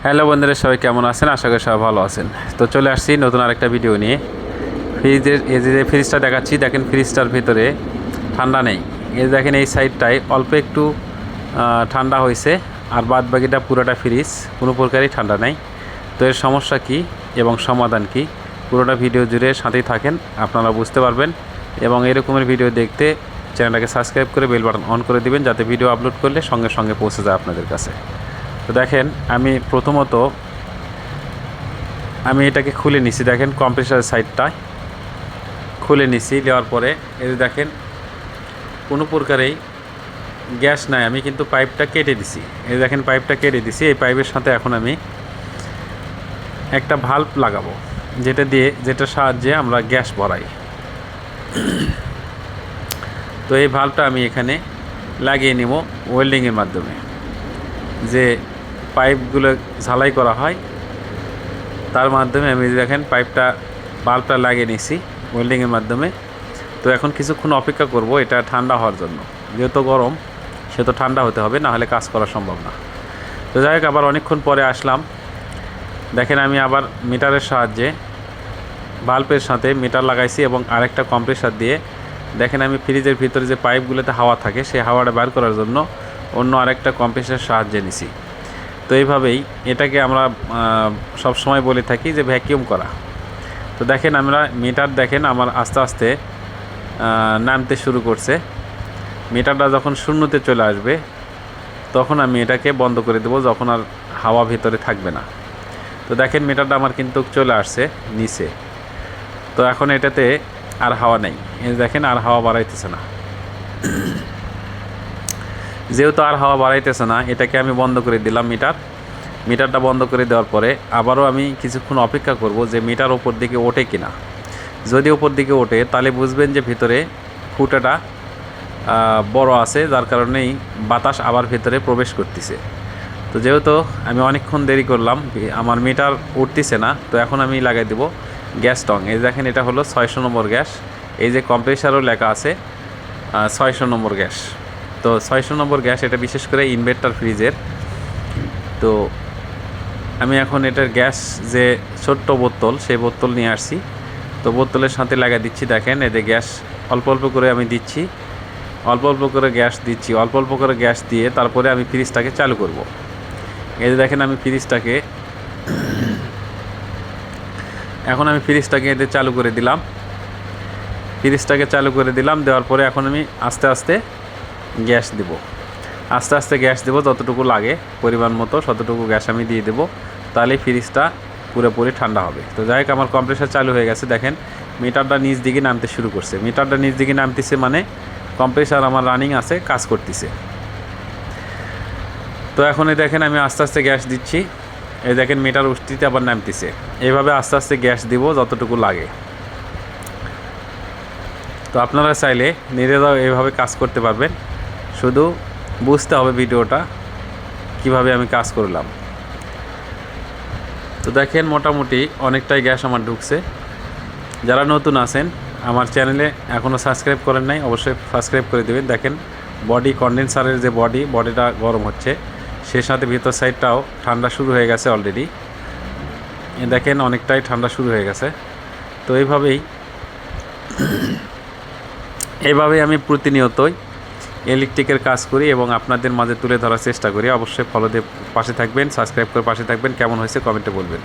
Hello বন্ধুরা, সবাই কেমন আছেন? আশা করি সবাই ভালো আছেন। তো চলে আসছি নতুন আরেকটা ভিডিও নিয়ে। ফ্রিজের এই যে ফ্রিজটা দেখাচ্ছি, দেখেন ফ্রিজটার ভিতরে ঠান্ডা নেই। এই দেখেন এই সাইডটায় অল্প একটু ঠান্ডা হয়েছে, আর বাদ বাকিটা পুরোটা ফ্রিজ, কোনো প্রকারই ঠান্ডা নেই। তো এর সমস্যা কি এবং সমাধান কি, পুরোটা ভিডিও জুড়ে সাথেই থাকেন, আপনারা বুঝতে পারবেন। এবং এরকমের ভিডিও দেখতে চ্যানেলটাকে সাবস্ক্রাইব করে বেল বাটন অন করে দিবেন, যাতে ভিডিও আপলোড করলে সঙ্গে সঙ্গে পৌঁছে যায় আপনাদের কাছে। তো দেখেন আমি প্রথমত এটাকে খুলে নিছি। দেখেন কম্প্রেসার সাইডটা খুলে নিছি, নেওয়ার পরে এই যে দেখেন কোনো প্রকারেই গ্যাস নাই। আমি কিন্তু পাইপটা কেটে দিছি। এই দেখেন পাইপটা কেটে দিছি। এই পাইপের সাথে এখন আমি একটা ভাল্ব লাগাবো, যেটার সাহায্যে আমরা গ্যাস ভরাই। তো এই ভাল্বটা আমি এখানে লাগিয়ে নেব ওয়েল্ডিংয়ের মাধ্যমে। যে পাইপগুলো ঝালাই করা হয় তার মাধ্যমে আমি দেখেন বাল্বটা লাগিয়ে নিছি ওয়েল্ডিংয়ের মাধ্যমে। তো এখন কিছুক্ষণ অপেক্ষা করব এটা ঠান্ডা হওয়ার জন্য। যেহেতু গরম সেহেতু ঠান্ডা হতে হবে, না হলে কাজ করা সম্ভব না। তো যাই হোক, আবার অনেকক্ষণ পরে আসলাম। দেখেন আমি আবার মিটারের সাহায্যে বাল্বের সাথে মিটার লাগাইছি এবং আরেকটা কম্প্রেসার দিয়ে দেখেন আমি ফ্রিজের ভিতরে যে পাইপগুলোতে হাওয়া থাকে সেই হাওয়াটা বের করার জন্য অন্য আরেকটা কম্প্রেসারের সাহায্যে নিছি। তো এইভাবেই এটাকে আমরা সব সময় বলে থাকি যে ভ্যাকিউম করা। তো দেখেন আমরা মিটার দেখেন আমার আস্তে আস্তে নামতে শুরু করছে। মিটারটা যখন শূন্যতে চলে আসবে তখন আমি এটাকে বন্ধ করে দেবো, যখন আর হাওয়া ভিতরে থাকবে না। তো দেখেন মিটারটা আমার কিন্তু চলে আসছে নিচে। তো এখন এটাতে আর হাওয়া নেই। এই দেখেন আর হাওয়া বাড়াইতেছে না। যেহেতু আর হাওয়া বাড়াইতেছে না, এটাকে আমি বন্ধ করে দিলাম। মিটারটা বন্ধ করে দেওয়ার পরে আবারও আমি কিছুক্ষণ অপেক্ষা করব যে মিটার ওপর দিকে ওঠে কিনা। যদি ওপর দিকে ওঠে তাহলে বুঝবেন যে ভিতরে ফুটাটা বড় আছে, যার কারণেই বাতাস আবার ভিতরে প্রবেশ করতেছে। তো যেহেতু আমি অনেকক্ষণ দেরি করলাম, আমার মিটার উঠতেছে না, তো এখন আমি লাগাই দেব গ্যাস টং। এই দেখেন এটা হলো 600 নম্বর গ্যাস। এই যে কম্প্রেসারও লেখা আছে 600 নম্বর গ্যাস। তো 600 নম্বর গ্যাস, এটা বিশেষ করে ইনভার্টার ফ্রিজের। তো আমি এখন এটার গ্যাস যে ছোট্ট বোতল, সেই বোতল নিয়ে আসছি। তো বোতলের সাথে লাগিয়ে দিচ্ছি। দেখেন এতে গ্যাস অল্প অল্প করে আমি দিচ্ছি, অল্প অল্প করে গ্যাস দিচ্ছি। অল্প অল্প করে গ্যাস দিয়ে তারপরে আমি ফ্রিজটাকে চালু করব। এই যে দেখেন আমি ফ্রিজটাকে এতে চালু করে দিলাম। দেওয়ার পরে এখন আমি আস্তে আস্তে গ্যাস দেব যতটুকু লাগে পরিমাণ মতো, ততটুকু গ্যাস আমি দিয়ে দেবো। তাহলে ফ্রিজটা পুরোপুরি ঠান্ডা হবে। তো যাই হোক, আমার কম্প্রেসার চালু হয়ে গেছে। দেখেন মিটারটা নিচ দিকে নামতে শুরু করছে। মিটারটা নিচ দিকে নামতেছে মানে কম্প্রেসার আমার রানিং আছে, কাজ করতেছে। তো এখন দেখেন আমি আস্তে আস্তে গ্যাস দিচ্ছি। এই দেখেন মিটার উষ্টিতে আবার নামতেছে। এইভাবে আস্তে আস্তে গ্যাস দিব যতটুকু লাগে। তো আপনারা চাইলে নিজেরাও এইভাবে কাজ করতে পারবেন, শুধু বুঝতে হবে ভিডিওটা কিভাবে আমি কাজ করলাম। তো দেখেন মোটামুটি অনেকটাই গ্যাস আমার ঢুকছে। যারা নতুন আছেন আমার চ্যানেলে এখনও সাবস্ক্রাইব করেন নাই, অবশ্যই সাবস্ক্রাইব করে দেবেন। দেখেন কন্ডেন্সারের যে বডিটা গরম হচ্ছে, সে সাথে ভিতর সাইডটাও ঠান্ডা শুরু হয়ে গেছে অলরেডি। দেখেন অনেকটাই ঠান্ডা শুরু হয়ে গেছে। তো এইভাবেই আমি প্রতিনিয়তই ইলেকট্রিকের কাজ করি এবং আপনাদের মাঝে তুলে ধরার চেষ্টা করি। অবশ্যই ফলো দিয়ে পাশে থাকবেন, সাবস্ক্রাইব করে পাশে থাকবেন। কেমন হয়েছে কমেন্টে বলবেন।